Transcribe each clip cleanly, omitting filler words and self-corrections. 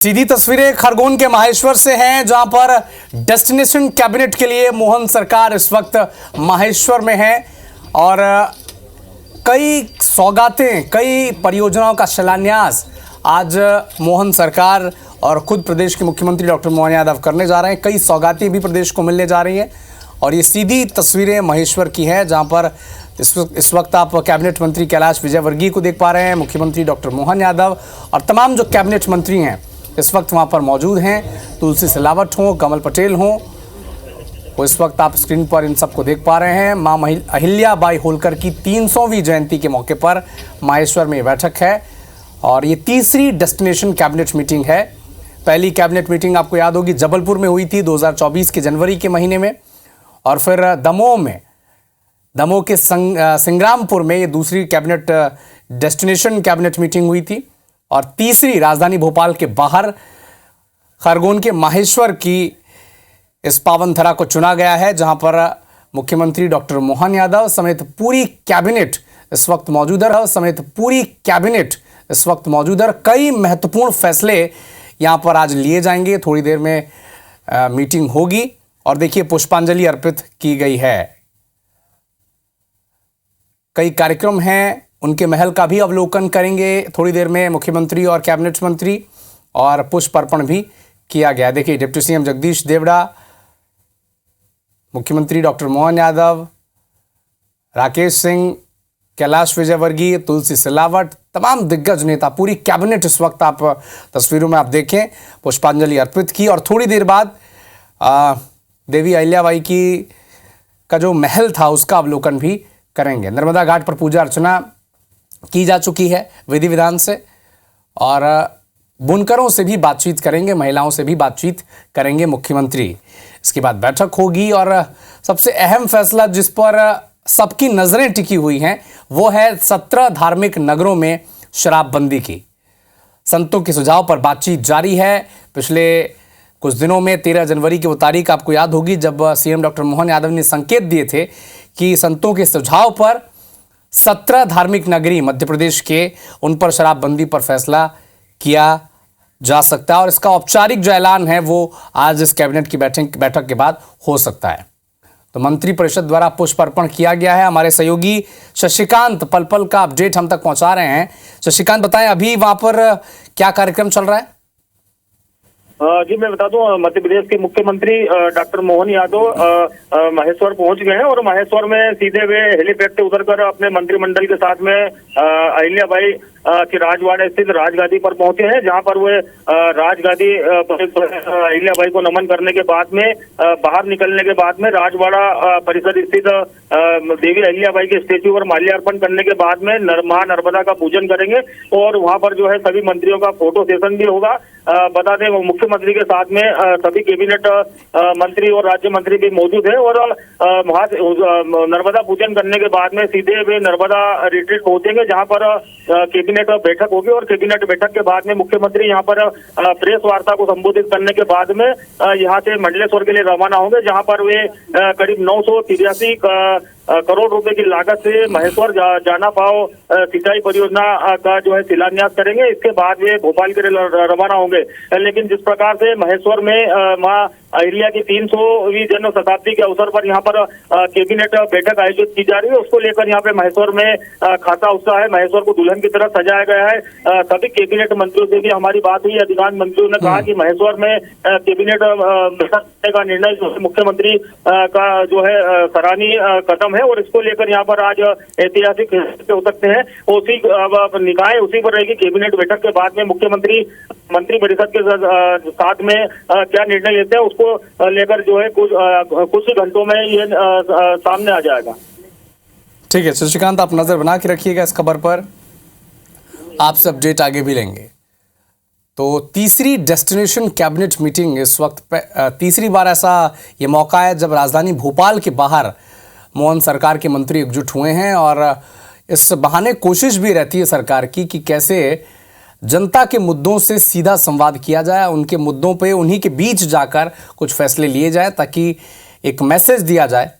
सीधी तस्वीरें खरगोन के माहेश्वर से हैं, जहां पर डेस्टिनेशन कैबिनेट के लिए मोहन सरकार इस वक्त माहेश्वर में है और कई सौगातें, कई परियोजनाओं का शिलान्यास आज मोहन सरकार और खुद प्रदेश के मुख्यमंत्री डॉक्टर मोहन यादव करने जा रहे हैं। कई सौगातें भी प्रदेश को मिलने जा रही हैं और ये सीधी तस्वीरें महेश्वर की हैं, जहां पर इस वक्त आप कैबिनेट मंत्री कैलाश विजयवर्गीय को देख पा रहे हैं। मुख्यमंत्री डॉक्टर मोहन यादव और तमाम जो कैबिनेट मंत्री हैं इस वक्त वहां पर मौजूद हैं। तुलसी सिलावट हो, कमल पटेल हो, वो इस वक्त आप स्क्रीन पर इन सबको देख पा रहे हैं। मां अहिल्याबाई होलकर की 300वीं जयंती के मौके पर माहेश्वर में बैठक है और ये तीसरी डेस्टिनेशन कैबिनेट मीटिंग है। पहली कैबिनेट मीटिंग आपको याद होगी जबलपुर में हुई थी 2024 के जनवरी के महीने में, और फिर दमोह के संग्रामपुर में ये दूसरी कैबिनेट डेस्टिनेशन कैबिनेट मीटिंग हुई थी और तीसरी राजधानी भोपाल के बाहर खरगोन के माहेश्वर की इस पावन धरा को चुना गया है, जहां पर मुख्यमंत्री डॉक्टर मोहन यादव समेत पूरी कैबिनेट इस वक्त मौजूद है। कई महत्वपूर्ण फैसले यहां पर आज लिए जाएंगे। थोड़ी देर में मीटिंग होगी और देखिए पुष्पांजलि अर्पित की गई है। कई कार्यक्रम हैं, उनके महल का भी अवलोकन करेंगे थोड़ी देर में मुख्यमंत्री और कैबिनेट मंत्री, और पुष्प अर्पण भी किया गया। देखिए डिप्टी सीएम जगदीश देवड़ा, मुख्यमंत्री डॉक्टर मोहन यादव, राकेश सिंह, कैलाश विजयवर्गीय, तुलसी सिलावट, तमाम दिग्गज नेता, पूरी कैबिनेट इस वक्त आप तस्वीरों में आप देखें पुष्पांजलि अर्पित की। और थोड़ी देर बाद देवी अहिल्याबाई का जो महल था उसका अवलोकन भी करेंगे। नर्मदा घाट पर पूजा अर्चना की जा चुकी है विधि विधान से, और बुनकरों से भी बातचीत करेंगे, महिलाओं से भी बातचीत करेंगे मुख्यमंत्री। इसके बाद बैठक होगी और सबसे अहम फैसला जिस पर सबकी नजरें टिकी हुई हैं वो है 17 धार्मिक नगरों में शराबबंदी की। संतों के सुझाव पर बातचीत जारी है। पिछले कुछ दिनों में 13 जनवरी की वो तारीख आपको याद होगी जब सीएम डॉक्टर मोहन यादव ने संकेत दिए थे कि संतों के सुझाव पर 17 धार्मिक नगरी मध्य प्रदेश के, उन पर शराबबंदी पर फैसला किया जा सकता है और इसका औपचारिक जो ऐलान है वो आज इस कैबिनेट की बैठक के बाद हो सकता है। तो मंत्री परिषद द्वारा पुष्प अर्पण किया गया है। हमारे सहयोगी शशिकांत पल पल का अपडेट हम तक पहुंचा रहे हैं। शशिकांत, बताएं अभी वहां पर क्या कार्यक्रम चल रहा है? जी मैं बता दूं, मध्य प्रदेश के मुख्यमंत्री डॉक्टर मोहन यादव महेश्वर पहुंच गए हैं और महेश्वर में सीधे वे हेलीपैड से उतरकर अपने मंत्रिमंडल के साथ में अहिल्याबाई की राजवाड़ा स्थित राजगादी पर पहुंचे हैं, जहां पर वे राजगादी पर अहिल्याबाई को नमन करने के बाद में बाहर निकलने के बाद में राजवाड़ा परिसर स्थित देवी अहिल्याबाई के स्टेच्यू पर माल्यार्पण करने के बाद में मां नर्मदा का पूजन करेंगे और वहां पर जो है सभी मंत्रियों का फोटो सेशन भी होगा। बता दें मुख्यमंत्री के साथ में सभी कैबिनेट मंत्री और राज्य मंत्री भी मौजूद है और वहां नर्मदा पूजन करने के बाद में सीधे वे नर्मदा रिट्रीट पहुंचेंगे, जहां पर कैबिनेट बैठक होगी और कैबिनेट बैठक के बाद में मुख्यमंत्री यहां पर प्रेस वार्ता को संबोधित करने के बाद में यहां से मंडलेश्वर के लिए रवाना होंगे, जहां पर वे करीब 983 करोड़ रुपए की लागत से महेश्वर जाना पाव सिंचाई परियोजना का जो है शिलान्यास करेंगे। इसके बाद वे भोपाल के लिए रवाना होंगे। लेकिन जिस प्रकार से महेश्वर में मां अहिल्या की 300वीं जन्म शताब्दी के अवसर पर यहाँ पर कैबिनेट बैठक आयोजित की जा रही है, उसको लेकर यहाँ पे महेश्वर में खासा उत्साह है। महेश्वर को दुल्हन की तरह सजाया गया है। सभी कैबिनेट मंत्रियों से भी हमारी बात हुई। अधिकांश मंत्रियों ने कहा कि महेश्वर में कैबिनेट बैठक का निर्णय जो है मुख्यमंत्री का जो है सराहनीय कदम है और इसको लेकर यहाँ पर आज ऐतिहासिक हो सकते हैं। उसी निकाय उसी पर रहेगी। कैबिनेट बैठक के बाद में मुख्यमंत्री मंत्री परिषद के साथ में क्या निर्णय लेते हैं उसको लेकर जो है कुछ ही घंटों में ये सामने आ जाएगा। ठीक है शशिकांत, आप नजर बना के रखिएगा इस खबर पर, आपसे अपडेट आगे भी लेंगे। तो तीसरी डेस्टिनेशन कैबिनेट मीटिंग इस वक्त तीसरी बार ऐसा ये मौका है जब राजधानी भोपाल के बाहर मोहन सरकार के मंत्री एकजुट हुए हैं और इस बहाने कोशिश भी रहती है सरकार की कि कैसे जनता के मुद्दों से सीधा संवाद किया जाए, उनके मुद्दों पे उन्हीं के बीच जाकर कुछ फैसले लिए जाए ताकि एक मैसेज दिया जाए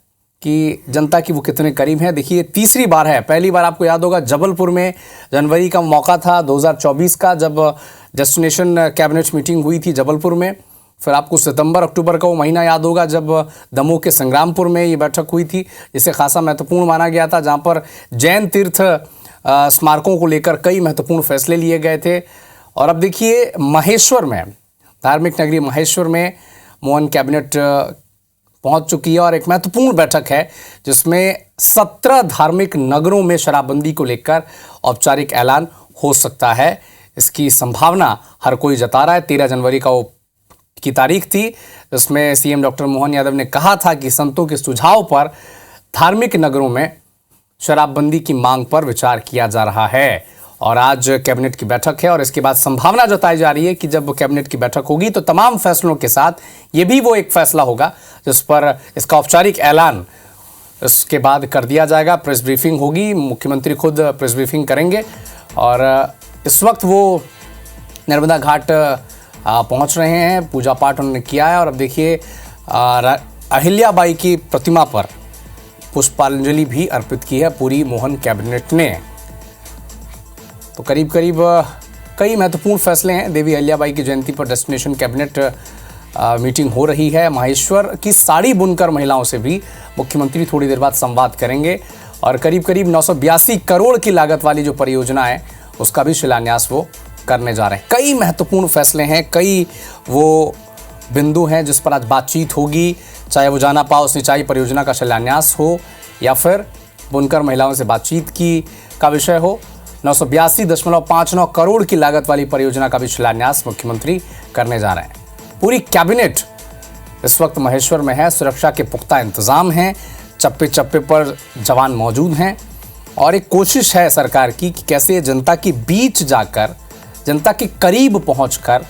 कि जनता की वो कितने करीब हैं। देखिए तीसरी बार है, पहली बार आपको याद होगा जबलपुर में जनवरी का मौका था 2024 का, जब डेस्टिनेशन कैबिनेट मीटिंग हुई थी जबलपुर में। फिर आपको सितंबर अक्टूबर का वो महीना याद होगा जब दमोह के संग्रामपुर में ये बैठक हुई थी, जिसे खासा महत्वपूर्ण माना गया था, जहाँ पर जैन तीर्थ स्मारकों को लेकर कई महत्वपूर्ण फैसले लिए गए थे। और अब देखिए महेश्वर में, धार्मिक नगरी महेश्वर में मोहन कैबिनेट पहुंच चुकी है और एक महत्वपूर्ण बैठक है जिसमें 17 धार्मिक नगरों में शराबबंदी को लेकर औपचारिक ऐलान हो सकता है। इसकी संभावना हर कोई जता रहा है। 13 जनवरी का वो की तारीख थी जिसमें सीएम डॉक्टर मोहन यादव ने कहा था कि संतों के सुझाव पर धार्मिक नगरों में शराबबंदी की मांग पर विचार किया जा रहा है। और आज कैबिनेट की बैठक है और इसके बाद संभावना जताई जा रही है कि जब कैबिनेट की बैठक होगी तो तमाम फैसलों के साथ ये भी वो एक फैसला होगा जिस पर इसका औपचारिक ऐलान इसके बाद कर दिया जाएगा। प्रेस ब्रीफिंग होगी, मुख्यमंत्री खुद प्रेस ब्रीफिंग करेंगे और इस वक्त वो नर्मदा घाट पहुंच रहे हैं। पूजा पाठ उन्होंने किया है और अब देखिए अहिल्याबाई की प्रतिमा पर पुष्पांजलि भी अर्पित की है पूरी मोहन कैबिनेट ने। तो करीब करीब कई महत्वपूर्ण फैसले हैं। देवी अहिल्याबाई की जयंती पर डेस्टिनेशन कैबिनेट मीटिंग हो रही है। महेश्वर की साड़ी बुनकर महिलाओं से भी मुख्यमंत्री थोड़ी देर बाद संवाद करेंगे और करीब करीब 982 करोड़ की लागत वाली जो परियोजना है उसका भी शिलान्यास वो करने जा रहे हैं। कई महत्वपूर्ण फैसले हैं, कई वो बिंदु हैं जिस पर आज बातचीत होगी, चाहे वो जाना पाओ सिंचाई परियोजना का शिलान्यास हो या फिर बुनकर महिलाओं से बातचीत का विषय हो। 982.59 करोड़ की लागत वाली परियोजना का भी शिलान्यास मुख्यमंत्री करने जा रहे हैं। पूरी कैबिनेट इस वक्त महेश्वर में है। सुरक्षा के पुख्ता इंतजाम हैं, चप्पे चप्पे पर जवान मौजूद हैं और एक कोशिश है सरकार की कि कैसे जनता के बीच जाकर, जनता के करीब पहुंचकर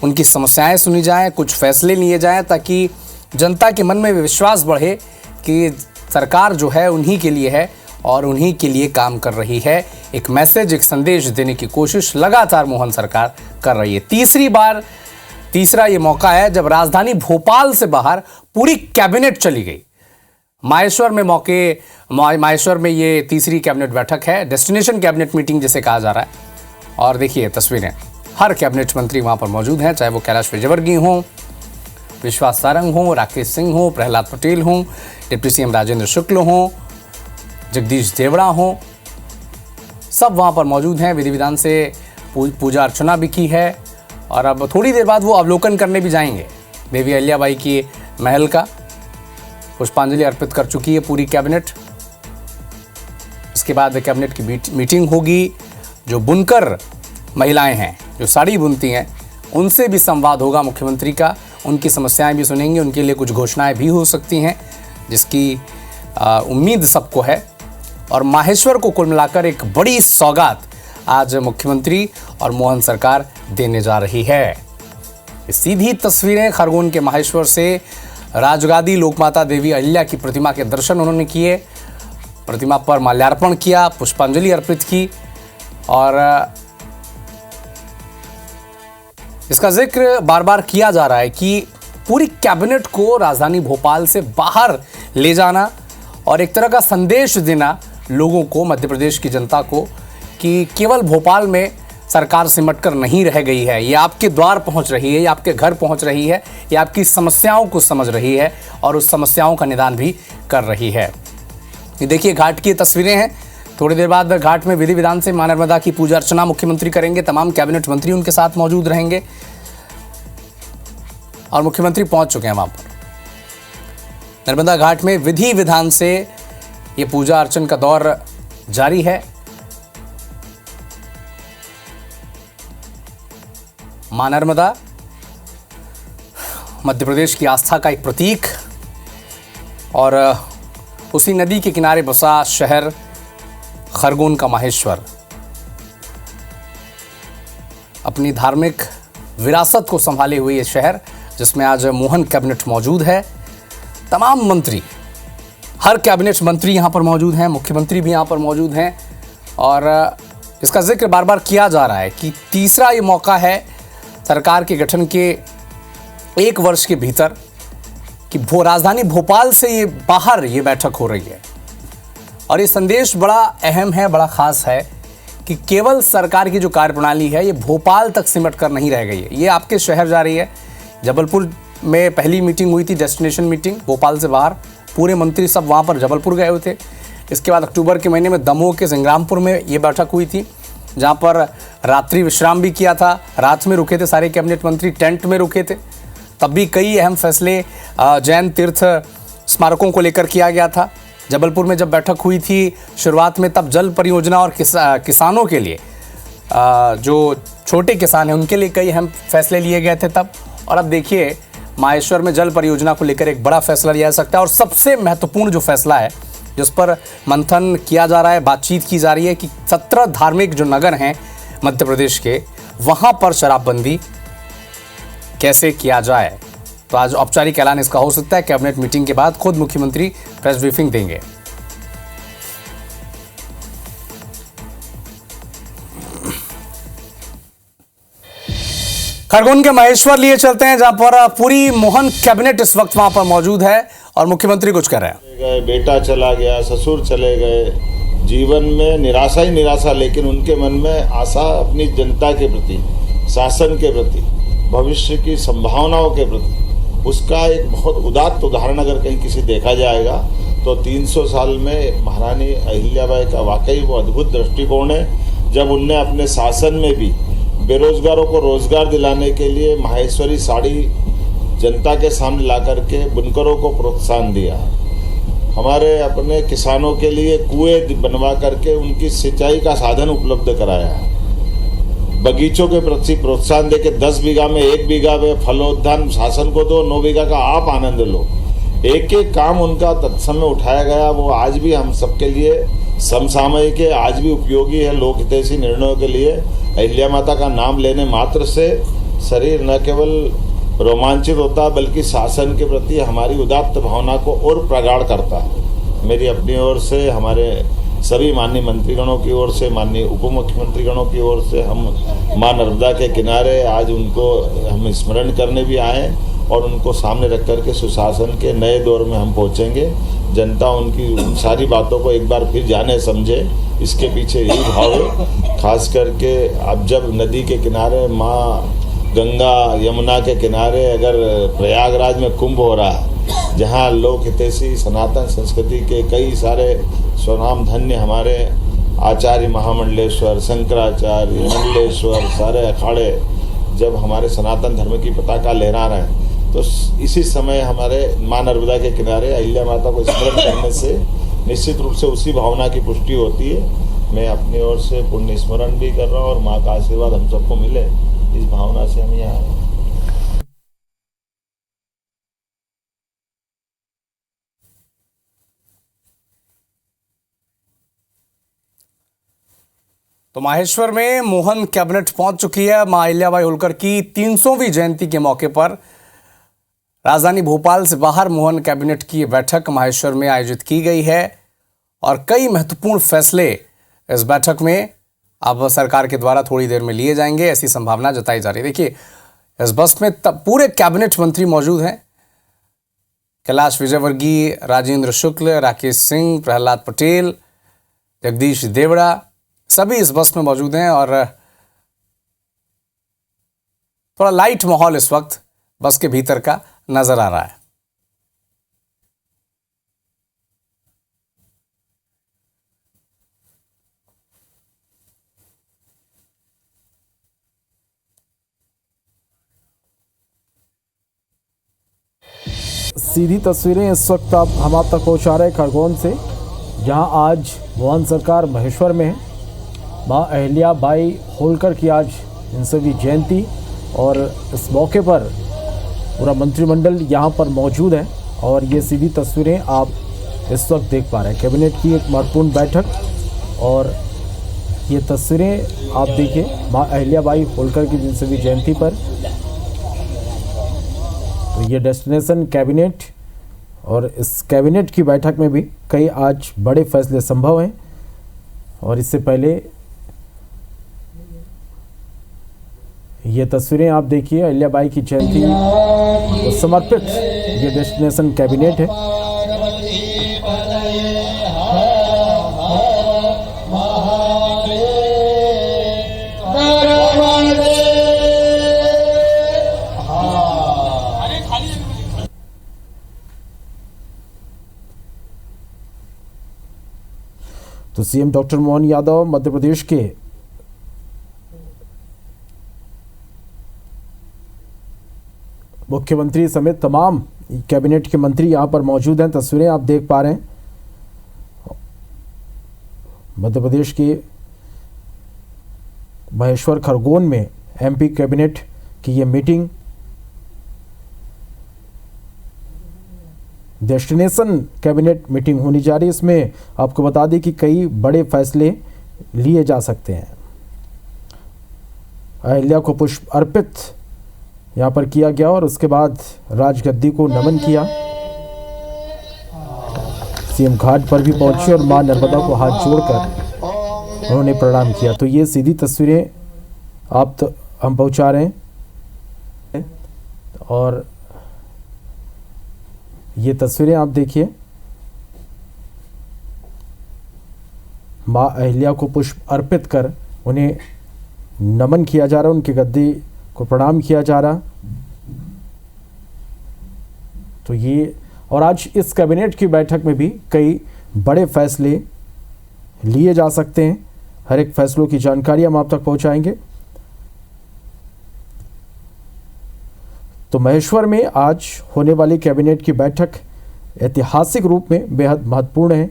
उनकी समस्याएं सुनी जाएं, कुछ फैसले लिए जाएं ताकि जनता के मन में विश्वास बढ़े कि सरकार जो है उन्हीं के लिए है और उन्हीं के लिए काम कर रही है। एक मैसेज, एक संदेश देने की कोशिश लगातार मोहन सरकार कर रही है। तीसरा ये मौका है जब राजधानी भोपाल से बाहर पूरी कैबिनेट चली गई। माहेश्वर में ये तीसरी कैबिनेट बैठक है, डेस्टिनेशन कैबिनेट मीटिंग जिसे कहा जा रहा है। और देखिए तस्वीरें, हर कैबिनेट मंत्री वहां पर मौजूद हैं, चाहे वो कैलाश विजयवर्गीय हों, विश्वास सारंग हों, राकेश सिंह हों, प्रहलाद पटेल हों, डिप्टी सीएम राजेंद्र शुक्ल हों, जगदीश देवड़ा हों, सब वहां पर मौजूद हैं। विधि विधान से पूजा अर्चना भी की है और अब थोड़ी देर बाद वो अवलोकन करने भी जाएंगे। देवी अहिल्याबाई की महल का पुष्पांजलि अर्पित कर चुकी है पूरी कैबिनेट। इसके बाद कैबिनेट की मीटिंग होगी। जो बुनकर महिलाएं हैं, जो साड़ी बुनती हैं, उनसे भी संवाद होगा मुख्यमंत्री का। उनकी समस्याएं भी सुनेंगे, उनके लिए कुछ घोषणाएं भी हो सकती हैं जिसकी उम्मीद सबको है। और माहेश्वर को कुल मिलाकर एक बड़ी सौगात आज मुख्यमंत्री और मोहन सरकार देने जा रही है। सीधी तस्वीरें खरगोन के माहेश्वर से राजगादी लोकमाता देवी अहिल्या की प्रतिमा के दर्शन उन्होंने किए, प्रतिमा पर माल्यार्पण किया, पुष्पांजलि अर्पित की और इसका जिक्र बार बार किया जा रहा है कि पूरी कैबिनेट को राजधानी भोपाल से बाहर ले जाना और एक तरह का संदेश देना लोगों को, मध्य प्रदेश की जनता को, कि केवल भोपाल में सरकार सिमट कर नहीं रह गई है, ये आपके द्वार पहुंच रही है, ये आपके घर पहुंच रही है, ये आपकी समस्याओं को समझ रही है और उस समस्याओं का निदान भी कर रही है। ये देखिए घाट की तस्वीरें हैं। थोड़ी देर बाद घाट में विधि विधान से मां नर्मदा की पूजा अर्चना मुख्यमंत्री करेंगे। तमाम कैबिनेट मंत्री उनके साथ मौजूद रहेंगे और मुख्यमंत्री पहुंच चुके हैं वहां पर। नर्मदा घाट में विधि विधान से ये पूजा अर्चन का दौर जारी है। मां नर्मदा मध्य प्रदेश की आस्था का एक प्रतीक और उसी नदी के किनारे बसा शहर खरगोन का माहेश्वर अपनी धार्मिक विरासत को संभाले हुए ये शहर, जिसमें आज मोहन कैबिनेट मौजूद है। तमाम मंत्री, हर कैबिनेट मंत्री यहाँ पर मौजूद हैं, मुख्यमंत्री भी यहाँ पर मौजूद हैं और इसका जिक्र बार बार किया जा रहा है कि तीसरा ये मौका है सरकार के गठन के 1 वर्ष के भीतर कि राजधानी भोपाल से ये बाहर ये बैठक हो रही है। और ये संदेश बड़ा अहम है, बड़ा ख़ास है कि केवल सरकार की जो कार्यप्रणाली है ये भोपाल तक सिमट कर नहीं रह गई है, ये आपके शहर जा रही है। जबलपुर में पहली मीटिंग हुई थी, डेस्टिनेशन मीटिंग, भोपाल से बाहर पूरे मंत्री सब वहाँ पर जबलपुर गए हुए थे। इसके बाद अक्टूबर के महीने में दमोह के संग्रामपुर में ये बैठक हुई थी, जहाँ पर रात्रि विश्राम भी किया था, रात में रुके थे सारे कैबिनेट मंत्री, टेंट में रुके थे। तब भी कई अहम फैसले जैन तीर्थ स्मारकों को लेकर किया गया था। जबलपुर में जब बैठक हुई थी शुरुआत में, तब जल परियोजना और किसानों के लिए, जो छोटे किसान हैं उनके लिए कई अहम फैसले लिए गए थे तब। और अब देखिए माहेश्वर में जल परियोजना को लेकर एक बड़ा फैसला लिया जा सकता है। और सबसे महत्वपूर्ण जो फैसला है जिस पर मंथन किया जा रहा है, बातचीत की जा रही है कि 17 धार्मिक जो नगर हैं मध्य प्रदेश के, वहाँ पर शराबबंदी कैसे किया जाए। तो आज औपचारिक ऐलान इसका हो सकता है। कैबिनेट मीटिंग के बाद खुद मुख्यमंत्री प्रेस ब्रीफिंग देंगे। खरगोन के महेश्वर लिए चलते हैं, जहां पर पूरी मोहन कैबिनेट इस वक्त वहां पर मौजूद है और मुख्यमंत्री कुछ कर रहे हैं। बेटा चला गया, ससुर चले गए, जीवन में निराशा ही निराशा, लेकिन उनके मन में आशा अपनी जनता के प्रति, शासन के प्रति, भविष्य की संभावनाओं के प्रति, उसका एक बहुत उदात्त उदाहरण अगर कहीं किसी देखा जाएगा तो 300 साल में महारानी अहिल्याबाई का वाकई वो अद्भुत दृष्टिकोण है, जब उनने अपने शासन में भी बेरोजगारों को रोजगार दिलाने के लिए माहेश्वरी साड़ी जनता के सामने ला करके बुनकरों को प्रोत्साहन दिया। हमारे अपने किसानों के लिए कुएं बनवा करके उनकी सिंचाई का साधन उपलब्ध कराया। बगीचों के प्रति प्रोत्साहन देके 10 बीघा में 1 बीघा में फलोद्यान शासन को दो, 9 बीघा का आप आनंद लो। एक एक काम उनका तत्समय उठाया गया, वो आज भी हम सबके लिए समसामयिक है, आज भी उपयोगी है लोक हितैषी निर्णयों के लिए। अहिल्या माता का नाम लेने मात्र से शरीर न केवल रोमांचित होता बल्कि शासन के प्रति हमारी उदात्त भावना को और प्रगाढ़ करता है। मेरी अपनी ओर से, हमारे सभी माननीय मंत्रीगणों की ओर से, माननीय उप मुख्यमंत्रीगणों की ओर से हम मां नर्मदा के किनारे आज उनको हम स्मरण करने भी आए और उनको सामने रख कर के सुशासन के नए दौर में हम पहुंचेंगे। जनता उनकी उन सारी बातों को एक बार फिर जाने समझे, इसके पीछे यही भाव है। खास करके अब जब नदी के किनारे माँ गंगा यमुना के किनारे अगर प्रयागराज में कुंभ हो रहा है, जहाँ लोक हितैषी सनातन संस्कृति के कई सारे स्वनाम धन्य हमारे आचार्य महामंडलेश्वर, शंकराचार्य, मंडलेश्वर, सारे अखाड़े जब हमारे सनातन धर्म की पताका लहरा रहे हैं, तो इसी समय हमारे मां नर्मदा के किनारे अहिल्या माता को स्मरण करने से निश्चित रूप से उसी भावना की पुष्टि होती है। मैं अपनी ओर से पुण्य स्मरण भी कर रहा हूँ और माँ का आशीर्वाद हम सबको मिले, इस भावना से हम यहाँ आए। तो माहेश्वर में मोहन कैबिनेट पहुंच चुकी है। मां अहिल्याबाई होलकर की 300वीं जयंती के मौके पर राजधानी भोपाल से बाहर मोहन कैबिनेट की बैठक माहेश्वर में आयोजित की गई है और कई महत्वपूर्ण फैसले इस बैठक में अब सरकार के द्वारा थोड़ी देर में लिए जाएंगे, ऐसी संभावना जताई जा रही है। देखिए इस बस में पूरे कैबिनेट मंत्री मौजूद हैं। कैलाश विजयवर्गीय, राजेंद्र शुक्ल, राकेश सिंह, प्रहलाद पटेल, जगदीश देवड़ा, सभी इस बस में मौजूद हैं और थोड़ा लाइट माहौल इस वक्त बस के भीतर का नजर आ रहा है। सीधी तस्वीरें इस वक्त हम आप तक पहुंचा रहे हैं खरगोन से, जहां आज मोहन सरकार महेश्वर में है। मां अहिल्याबाई होलकर की आज 300वीं जयंती और इस मौके पर पूरा मंत्रिमंडल यहां पर मौजूद है और ये सीधी तस्वीरें आप इस वक्त देख पा रहे हैं। कैबिनेट की एक महत्वपूर्ण बैठक और ये तस्वीरें आप देखिए मां अहिल्याबाई होलकर की 300वीं जयंती पर। तो ये डेस्टिनेशन कैबिनेट और इस कैबिनेट की बैठक में भी कई आज बड़े फैसले संभव हैं। और इससे पहले ये तस्वीरें आप देखिए अहिल्याबाई की जयंती को समर्पित ये डेस्टिनेशन कैबिनेट है। तो सीएम डॉक्टर मोहन यादव, मध्य प्रदेश के मुख्यमंत्री समेत तमाम कैबिनेट के मंत्री यहां पर मौजूद हैं। तस्वीरें आप देख पा रहे हैं मध्य प्रदेश के महेश्वर खरगोन में एमपी कैबिनेट की ये मीटिंग डेस्टिनेशन कैबिनेट मीटिंग होनी जा रही है। इसमें आपको बता दें कि कई बड़े फैसले लिए जा सकते हैं। अहिल्या को पुष्प अर्पित यहाँ पर किया गया और उसके बाद राजगद्दी को नमन किया। सीएम घाट पर भी पहुंचे और मां नर्मदा को हाथ जोड़कर उन्होंने प्रणाम किया। तो ये सीधी तस्वीरें हम पहुंचा रहे हैं और ये तस्वीरें आप देखिए, मां अहिल्या को पुष्प अर्पित कर उन्हें नमन किया जा रहा, उनकी गद्दी को प्रणाम किया जा रहा। तो ये और आज इस कैबिनेट की बैठक में भी कई बड़े फैसले लिए जा सकते हैं। हर एक फैसलों की जानकारी हम आप तक पहुंचाएंगे। तो महेश्वर में आज होने वाली कैबिनेट की बैठक ऐतिहासिक रूप में बेहद महत्वपूर्ण है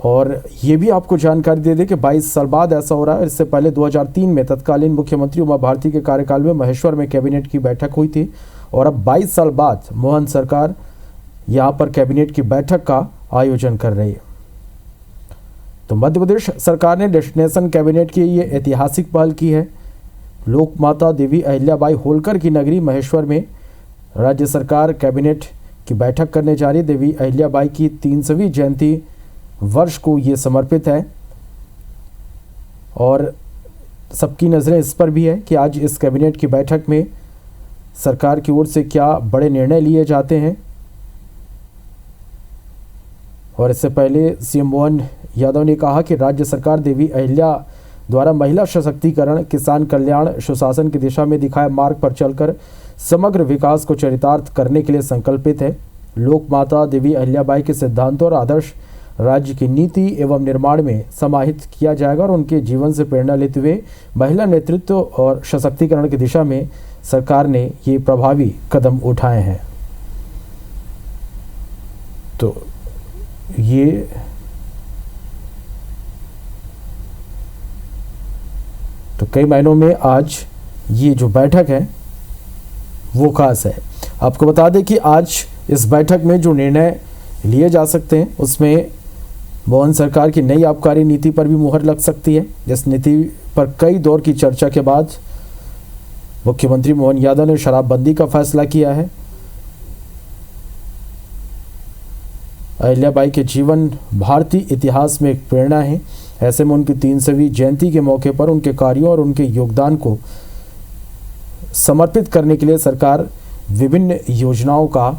और ये भी आपको जानकारी दे दें कि 22 साल बाद ऐसा हो रहा है। इससे पहले 2003 में तत्कालीन मुख्यमंत्री उमा भारती के कार्यकाल में महेश्वर में कैबिनेट की बैठक हुई थी और अब 22 साल बाद मोहन सरकार यहाँ पर कैबिनेट की बैठक का आयोजन कर रही है। तो मध्य प्रदेश सरकार ने डेस्टिनेशन कैबिनेट की ये ऐतिहासिक पहल की है। लोक माता देवी अहिल्याबाई होलकर की नगरी महेश्वर में राज्य सरकार कैबिनेट की बैठक करने जा रही है। देवी अहिल्याबाई की 300वीं जयंती वर्ष को ये समर्पित है और सबकी नज़रें इस पर भी है कि आज इस कैबिनेट की बैठक में सरकार की ओर से क्या बड़े निर्णय लिए जाते हैं। और इससे पहले सीएम मोहन यादव ने कहा कि राज्य सरकार देवी अहिल्या द्वारा महिला सशक्तिकरण, किसान कल्याण, सुशासन की दिशा में दिखाए मार्ग पर चलकर समग्र विकास को चरितार्थ करने के लिए संकल्पित है। लोक माता देवी अहिल्याबाई के सिद्धांतों और आदर्श राज्य की नीति एवं निर्माण में समाहित किया जाएगा और उनके जीवन से प्रेरणा लेते हुए महिला नेतृत्व और सशक्तिकरण की दिशा में सरकार ने ये प्रभावी कदम उठाए हैं। तो ये कई मायनों में आज ये जो बैठक है वो खास है। आपको बता दें कि आज इस बैठक में जो निर्णय लिए जा सकते हैं उसमें मोहन सरकार की नई आबकारी नीति पर भी मुहर लग सकती है। इस नीति पर कई दौर की चर्चा के बाद मुख्यमंत्री मोहन यादव ने शराबबंदी का फैसला किया है। अहिल्याबाई के जीवन भारतीय इतिहास में एक प्रेरणा है। ऐसे में उनकी 300वीं जयंती के मौके पर उनके कार्यों और उनके योगदान को समर्पित करने के लिए सरकार विभिन्न योजनाओं का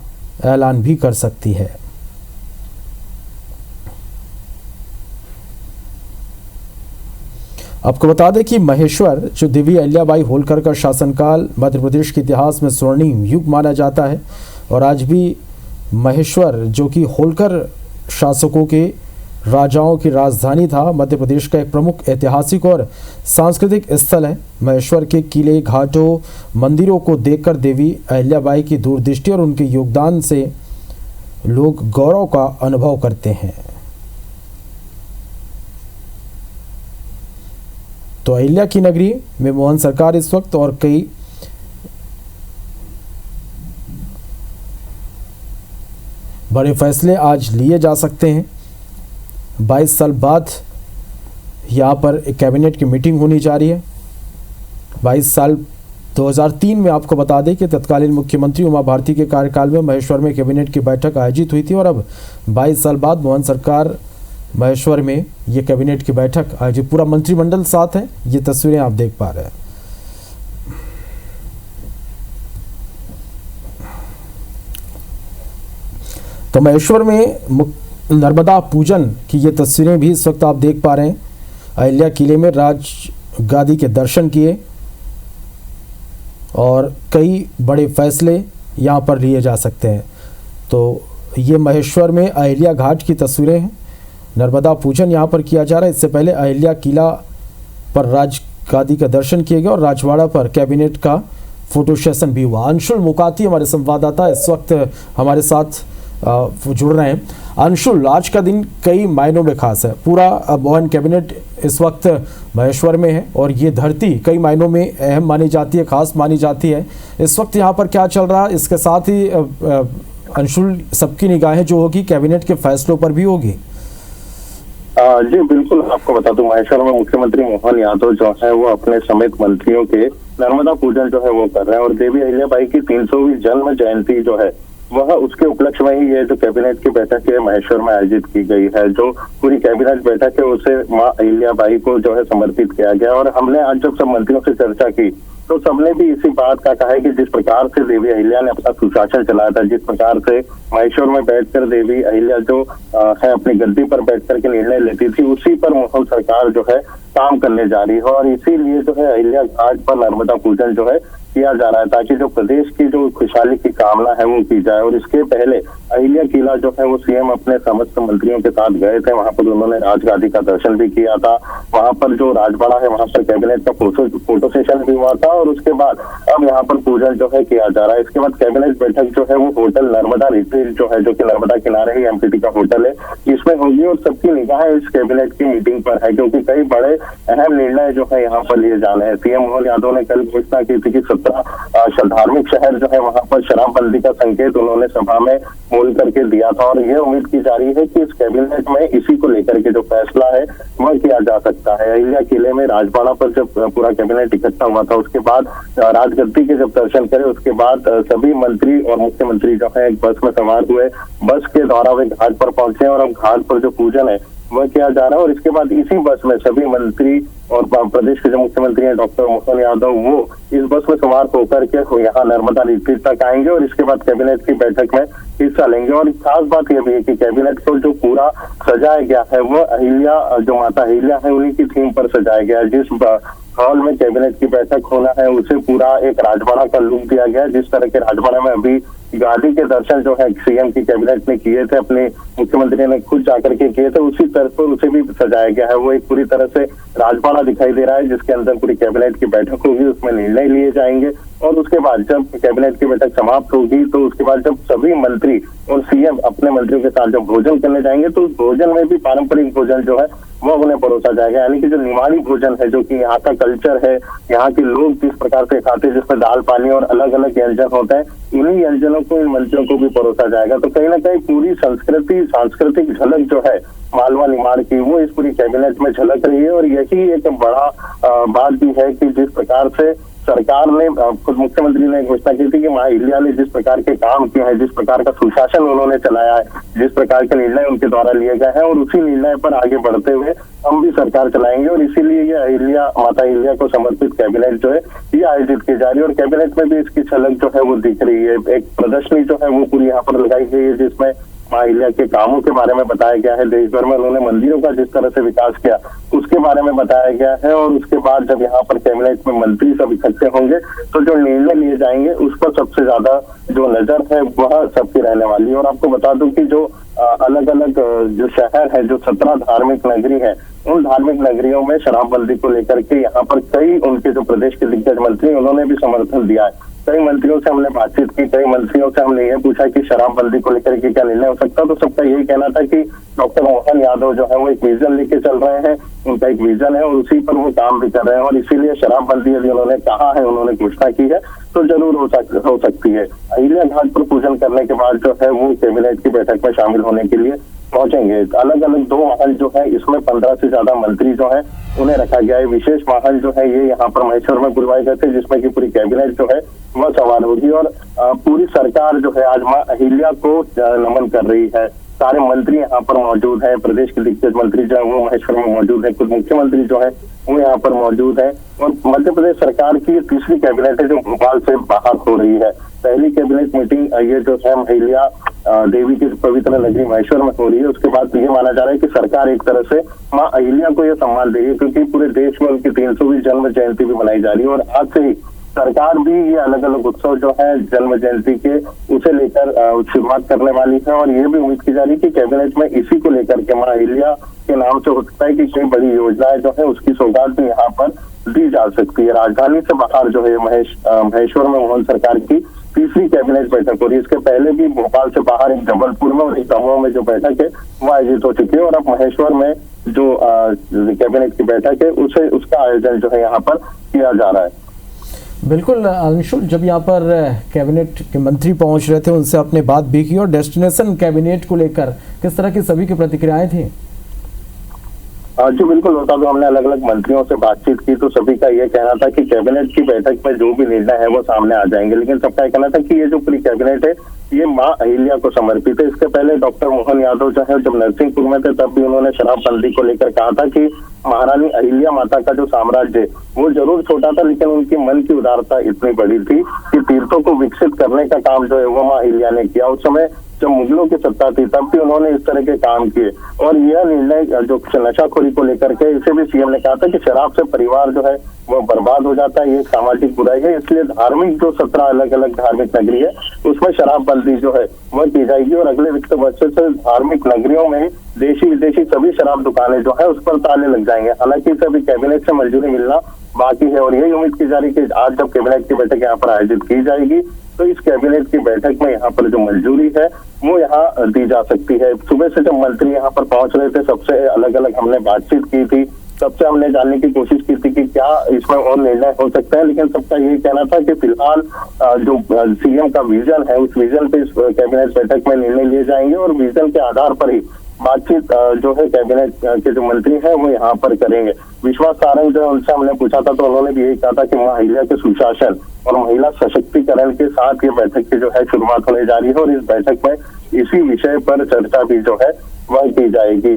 ऐलान भी कर सकती है। आपको बता दें कि महेश्वर जो देवी अहिल्याबाई होलकर का शासनकाल मध्य प्रदेश के इतिहास में स्वर्णिम युग माना जाता है और आज भी महेश्वर जो कि होलकर शासकों के राजाओं की राजधानी था, मध्य प्रदेश का एक प्रमुख ऐतिहासिक और सांस्कृतिक स्थल है। महेश्वर के किले, घाटों, मंदिरों को देखकर देवी अहिल्याबाई की दूरदृष्टि और उनके योगदान से लोग गौरव का अनुभव करते हैं। तो अहिल्या की नगरी में मोहन सरकार इस वक्त और कई बड़े फैसले आज लिए जा सकते हैं। 22 साल बाद यहाँ पर एक कैबिनेट की मीटिंग होनी जा रही है। 22 साल 2003 में आपको बता दें कि तत्कालीन मुख्यमंत्री उमा भारती के कार्यकाल में महेश्वर में कैबिनेट की बैठक आयोजित हुई थी और अब 22 साल बाद मोहन सरकार महेश्वर में ये कैबिनेट की बैठक आयोजित, पूरा मंत्रिमंडल साथ है। ये तस्वीरें आप देख पा रहे हैं। तो महेश्वर में नर्मदा पूजन की ये तस्वीरें भी इस वक्त आप देख पा रहे हैं। अहिल्या किले में राजगादी के दर्शन किए और कई बड़े फैसले यहाँ पर लिए जा सकते हैं। तो ये महेश्वर में अहिल्या घाट की तस्वीरें हैं नर्मदा पूजन यहाँ पर किया जा रहा है। इससे पहले अहिल्या किला पर राजगादी का दर्शन किए गए और राजवाड़ा पर कैबिनेट का फोटो सेशन भी हुआ। अंशुल मुकाती हमारे संवाददाता इस वक्त हमारे साथ जुड़ रहे हैं। अंशुल, आज का दिन कई मायनों में खास है। पूरा मोहन कैबिनेट इस वक्त महेश्वर में है और ये धरती कई मायनों में अहम मानी जाती है, खास मानी जाती है। इस वक्त यहाँ पर क्या चल रहा है, इसके साथ ही अंशुल सबकी निगाहें जो होगी कैबिनेट के फैसलों पर भी होगी। जी बिल्कुल, आपको बता दूं, महेश्वर में मुख्यमंत्री मोहन यादव जो है वो अपने समेत मंत्रियों के नर्मदा पूजन जो है वो कर रहे हैं और देवी अहिल्याबाई की 300वीं जन्म जयंती जो है वह उसके उपलक्ष्य में ही ये जो कैबिनेट की बैठक है महेश्वर में आयोजित की गई है। जो पूरी कैबिनेट बैठक है उसे मां अहिल्याबाई को जो है समर्पित किया गया और हमने आज जब सब मंत्रियों से चर्चा की तो सबने भी इसी बात का कहा है कि जिस प्रकार से देवी अहिल्या ने अपना सुशासन चलाया था, जिस प्रकार से महेश्वर में बैठकर देवी अहिल्या जो है अपनी गद्दी पर बैठकर के निर्णय लेती थी, उसी पर मोहन सरकार जो है काम करने जा रही है और इसीलिए जो है अहिल्या घाट पर नर्मदा पूजन जो है किया जा रहा है ताकि जो प्रदेश की जो खुशहाली की कामना है वो की जाए। और इसके पहले अहिल्या किला जो है वो सीएम अपने समस्त मंत्रियों के साथ गए थे, वहां पर उन्होंने राजगादी का दर्शन भी किया था। वहां पर जो राजवाड़ा है वहां पर कैबिनेट का फोटो सेशन भी हुआ था और उसके बाद अब यहाँ पर पूजन जो है किया जा रहा है। इसके बाद कैबिनेट बैठक जो है वो होटल नर्मदा रिट्रीट जो है, जो कि नर्मदा किनारे ही एमपीटी का होटल है, इसमें होगी और सबकी निगाहें इस कैबिनेट की मीटिंग पर है क्योंकि कई बड़े अहम निर्णय जो है यहाँ पर लिए जाने हैं। सीएम मोहन यादव ने कल घोषणा की थी कि 17 धार्मिक शहर जो है वहां पर शराबबंदी का संकेत उन्होंने सभा में बोल करके दिया था और ये उम्मीद की जा रही है कि इस कैबिनेट में इसी को लेकर के जो फैसला है वह किया जा सकता है। अहिल्या किले में राजवाड़ा पर जब पूरा कैबिनेट इकट्ठा हुआ था उसके बाद राजगद्दी के जब दर्शन करे उसके बाद सभी मंत्री और मुख्यमंत्री जो है एक बस में सवार हुए, बस के द्वारा वे घाट पर पहुंचे और अब घाट पर जो पूजन है वह किया जा रहा है और इसके बाद इसी बस में सभी मंत्री और प्रदेश के जो मुख्यमंत्री हैं डॉक्टर मोहन यादव वो इस बस में सवार होकर के यहाँ नर्मदा रिट्रीट तक आएंगे और इसके बाद कैबिनेट की बैठक में हिस्सा लेंगे। और खास बात यह भी है कि कैबिनेट को जो पूरा सजाया गया है वो अहिल्या, जो माता अहिल्या है उन्हीं की थीम पर सजाया गया है। जिस हॉल में कैबिनेट की बैठक होना है उसे पूरा एक राजवाड़ा का लुक दिया गया है। जिस तरह के राजवाड़ा में अभी गादी के दर्शन जो है सीएम की कैबिनेट ने किए थे, अपने मुख्यमंत्री ने खुद जाकर के किए थे, उसी तरह पर उसे भी सजाया गया है। वो एक पूरी तरह से राजवाड़ा दिखाई दे रहा है जिसके अंदर पूरी कैबिनेट की बैठक होगी, उसमें निर्णय लिए जाएंगे और उसके बाद जब कैबिनेट की बैठक समाप्त होगी तो उसके बाद जब सभी मंत्री और सीएम अपने मंत्रियों के साथ जब भोजन करने जाएंगे तो उस भोजन में भी पारंपरिक भोजन जो है वो उन्हें परोसा जाएगा। यानी कि जो निवाड़ी भोजन है, जो कि यहाँ का कल्चर है, यहाँ के लोग जिस प्रकार से खाते हैं जिसमें दाल पानी और अलग अलग व्यंजन होते हैं, इन्हीं व्यंजनों को इन मंत्रियों को भी परोसा जाएगा। तो कहीं ना कहीं पूरी सांस्कृतिक झलक जो है मालवा निमाड़ की वो इस पूरी कैबिनेट में झलक रही है और यही एक बड़ा बात भी है कि जिस प्रकार से सरकार ने खुद मुख्यमंत्री ने घोषणा की थी कि मां अहिल्या ने जिस प्रकार के काम किए हैं, जिस प्रकार का सुशासन उन्होंने चलाया है, जिस प्रकार के निर्णय उनके द्वारा लिए गए हैं और उसी निर्णय पर आगे बढ़ते हुए हम भी सरकार चलाएंगे और इसीलिए ये अहिल्या, माता अहिल्या को समर्पित कैबिनेट जो है ये आयोजित की जा रही है और कैबिनेट में भी इसकी झलक जो है वो दिख रही है। एक प्रदर्शनी जो है वो पूरी यहाँ पर लगाई गई है जिसमें मां अहिल्या के कामों के बारे में बताया गया है, देश भर में उन्होंने मंदिरों का जिस तरह से विकास किया उसके बारे में बताया गया है और उसके बाद जब यहाँ पर कैबिनेट में मंत्री सब इकट्ठे होंगे तो जो निर्णय लिए जाएंगे उस पर सबसे ज्यादा जो नजर है वह सबकी रहने वाली है। और आपको बता दूं कि जो अलग अलग जो शहर है, जो 17 धार्मिक नगरी है, उन धार्मिक नगरियों में शराबबंदी को लेकर के यहाँ पर कई उनके जो प्रदेश के दिग्गज मंत्री उन्होंने भी समर्थन दिया है। कई मंत्रियों से हमने बातचीत की, कई मंत्रियों से हमने ये पूछा कि शराबबंदी को लेकर के क्या निर्णय हो सकता है, तो सबका यही कहना था कि डॉक्टर मोहन यादव जो है वो एक विजन लेके चल रहे हैं, उनका एक विजन है और उसी पर वो काम भी कर रहे हैं और इसीलिए शराबबंदी यदि उन्होंने कहा है, उन्होंने घोषणा की है तो जरूर हो सकती है। अहिल्या घाट पर पूजन करने के बाद जो है वो कैबिनेट की बैठक में शामिल होने के लिए पहुंचेंगे। अलग अलग 2 वाहन जो है इसमें 15 से ज्यादा मंत्री जो है उन्हें रखा गया है। विशेष वाहन जो है ये यहाँ पर महेश्वर में बुलवाए गए थे जिसमें कि पूरी कैबिनेट जो है वह सवार होगी और पूरी सरकार जो है आज मां अहिल्या को नमन कर रही है। सारे मंत्री यहाँ पर मौजूद है, प्रदेश के दिग्गज मंत्री जो है वो महेश्वर में मौजूद है, खुद मुख्यमंत्री जो है वो यहाँ पर मौजूद है और मध्य प्रदेश सरकार की तीसरी कैबिनेट है जो भोपाल से बाहर हो रही है। पहली कैबिनेट मीटिंग ये जो है अहिल्या देवी की पवित्र नगरी महेश्वर में हो रही है। उसके बाद ये माना जा रहा है कि सरकार एक तरह से मां अहिल्या को यह सम्मान दे रही है क्योंकि पूरे देश में उनकी 300वीं जन्म जयंती भी मनाई जा रही है और आज से ही सरकार भी ये अलग अलग उत्सव जो है जन्म जयंती के उसे लेकर शुरुआत करने वाली है। और ये भी उम्मीद की जा रही है कि कैबिनेट में इसी को लेकर के मां अहिल्या के नाम से हो सकता है कि कोई बड़ी योजनाएं जो है उसकी सौगात भी यहाँ पर दी जा सकती है। राजधानी से बाहर जो है महेश्वर में मोहन सरकार की तीसरी कैबिनेट बैठक हो रही है। इसके पहले भी भोपाल से बाहर एक जबलपुर में और एक दमोह में जो बैठक है वो आयोजित हो चुकी है, और अब महेश्वर में जो कैबिनेट की बैठक है उसका आयोजन जो है यहाँ पर किया जा रहा है। बिल्कुल अंशुल, जब यहाँ पर कैबिनेट के मंत्री पहुंच रहे थे उनसे आपने बात भी की, और डेस्टिनेशन कैबिनेट को लेकर किस तरह की सभी की प्रतिक्रियाएं थी? जी बिल्कुल होता, तो हमने अलग अलग मंत्रियों से बातचीत की तो सभी का ये कहना था कि कैबिनेट की बैठक में जो भी निर्णय है वो सामने आ जाएंगे, लेकिन सबका ये कहना था कि ये जो पूरी कैबिनेट है ये मां अहिल्या को समर्पित है। इसके पहले डॉक्टर मोहन यादव जो है जब नरसिंहपुर में थे तब भी उन्होंने शराबबंदी को लेकर कहा था कि महारानी अहिल्या माता का जो साम्राज्य वो जरूर छोटा था, लेकिन उनके मन की उदारता इतनी बड़ी थी कि तीर्थों को विकसित करने का काम जो है वो मां अहिल्या ने किया। उस समय जब मुगलों की सत्ता थी तब भी उन्होंने इस तरह के काम किए, और यह निर्णय जो नशाखोरी को लेकर के इसे भी सीएम ने कहा था कि शराब से परिवार जो है वो बर्बाद हो जाता है, ये एक सामाजिक बुराई है, इसलिए धार्मिक जो 17 अलग अलग धार्मिक नगरी है उसमें शराबबंदी जो है वह की जाएगी, और अगले वित्त वर्ष से धार्मिक नगरियों में देशी विदेशी सभी शराब दुकानें जो है उस पर ताले लग जाएंगे। हालांकि इसे अभी कैबिनेट से मंजूरी मिलना बाकी है, और यही उम्मीद की जा रही है कि आज जब कैबिनेट की बैठक यहाँ पर आयोजित की जाएगी तो इस कैबिनेट की बैठक में यहाँ पर जो मंजूरी है वो यहाँ दी जा सकती है। सुबह से जब मंत्री यहाँ पर पहुंच रहे थे सबसे अलग अलग हमने बातचीत की थी, सबसे हमने जानने की कोशिश की थी कि क्या इसमें और निर्णय हो सकता है, लेकिन सबका यही कहना था कि फिलहाल जो सीएम का विजन है उस विजन पे इस कैबिनेट बैठक में निर्णय लिए जाएंगे, और विजन के आधार पर ही बातचीत जो है कैबिनेट के जो मंत्री हैं वो यहाँ पर करेंगे। विश्वास सारंग जो उनसे हमने पूछा था तो उन्होंने भी यही कहा था कि मां अहिल्या के सुशासन और महिला सशक्तिकरण के साथ ये बैठक की जो है शुरुआत होने जा रही है, और इस बैठक में इसी विषय पर चर्चा भी जो है वह की जाएगी।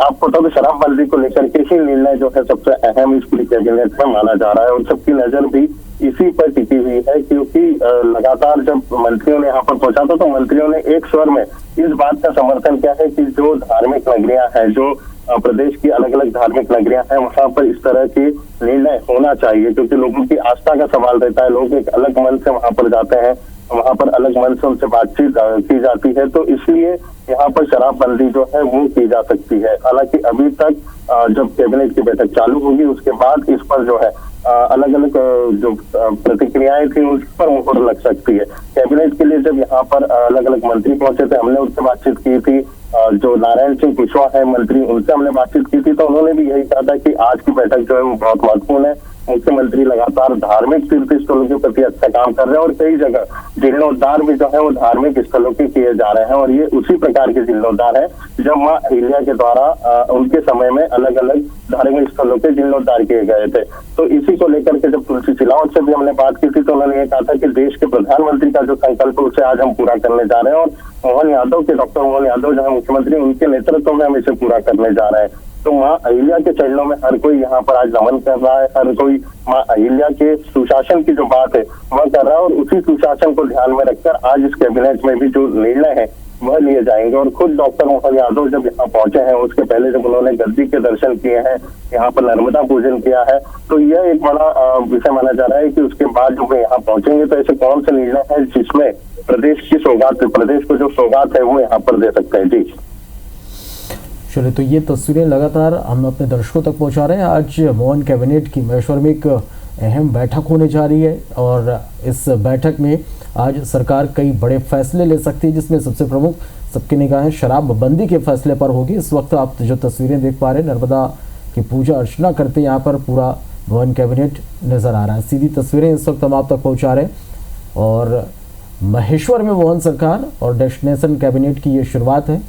आपको तो शराबबंदी को लेकर के ही निर्णय जो है सबसे अहम इस पूरी कैबिनेट में माना जा रहा है, और सबकी नजर भी इसी पर टिकी हुई है, क्योंकि लगातार जब मंत्रियों ने यहाँ पर पहुंचा था तो मंत्रियों ने एक स्वर में इस बात का समर्थन किया है कि जो धार्मिक नगरियां हैं, जो प्रदेश की अलग अलग धार्मिक नगरियां हैं, वहां पर इस तरह की निर्णय होना चाहिए, क्योंकि लोगों की आस्था का सवाल रहता है। लोग एक अलग मन से वहां पर जाते हैं, वहां पर अलग मन से उनसे बातचीत की जाती है, तो इसलिए यहाँ पर शराबबंदी जो है वो की जा सकती है। हालांकि अभी तक जब कैबिनेट की बैठक चालू होगी उसके बाद इस पर जो है अलग अलग जो प्रतिक्रियाएं थी उस पर मुहर लग सकती है। कैबिनेट के लिए जब यहाँ पर अलग अलग मंत्री पहुंचे थे हमने उनसे बातचीत की थी, जो नारायण सिंह कुशवाहा है मंत्री उनसे हमने बातचीत की थी, तो उन्होंने भी यही कहा था कि आज की बैठक जो है वो बहुत महत्वपूर्ण है। मुख्यमंत्री लगातार धार्मिक तीर्थ स्थलों के प्रति अच्छा काम कर रहे हैं, और कई जगह जीर्णोद्धार भी जो है वो धार्मिक स्थलों के किए जा रहे हैं, और ये उसी प्रकार के जीर्णोद्धार है जब मां अहिल्या के द्वारा उनके समय में अलग अलग धार्मिक स्थलों के जीर्णोद्धार किए गए थे। तो इसी को लेकर के जब तुलसी सिलावट से भी हमने बात की थी तो उन्होंने ये कहा था कि देश के प्रधानमंत्री का जो संकल्प है उसे आज हम पूरा करने जा रहे हैं, और डॉक्टर मोहन यादव जो है मुख्यमंत्री उनके नेतृत्व में हम इसे पूरा करने जा रहे हैं। तो मां अहिल्या के चरणों में हर कोई यहाँ पर आज नमन कर रहा है, हर कोई मां अहिल्या के सुशासन की जो बात है वह कर रहा है, और उसी सुशासन को ध्यान में रखकर आज इस कैबिनेट में भी जो निर्णय है वह लिए जाएंगे। और खुद डॉक्टर मोहन यादव जब यहाँ पहुंचे हैं उसके पहले जब उन्होंने गद्दी के दर्शन किए हैं, यहाँ पर नर्मदा पूजन किया है, तो यह एक बड़ा विषय माना जा रहा है कि उसके बाद जब वे यहाँ पहुंचेंगे तो ऐसे कौन से निर्णय है जिसमें प्रदेश की सौगात, प्रदेश को जो सौगात है वो यहाँ पर दे सकते हैं। जी चलिए, तो ये तस्वीरें लगातार हम अपने दर्शकों तक पहुंचा रहे हैं। आज मोहन कैबिनेट की महेश्वर में एक अहम बैठक होने जा रही है, और इस बैठक में आज सरकार कई बड़े फैसले ले सकती है, जिसमें सबसे प्रमुख सबकी निगाहें शराबबंदी के फैसले पर होगी। इस वक्त आप जो तस्वीरें देख पा रहे हैं, नर्मदा की पूजा अर्चना करते यहाँ पर पूरा मोहन कैबिनेट नज़र आ रहा है। सीधी तस्वीरें इस वक्त हम आप तक पहुँचा रहे हैं, और महेश्वर में मोहन सरकार और डेस्टिनेशन कैबिनेट की ये शुरुआत है।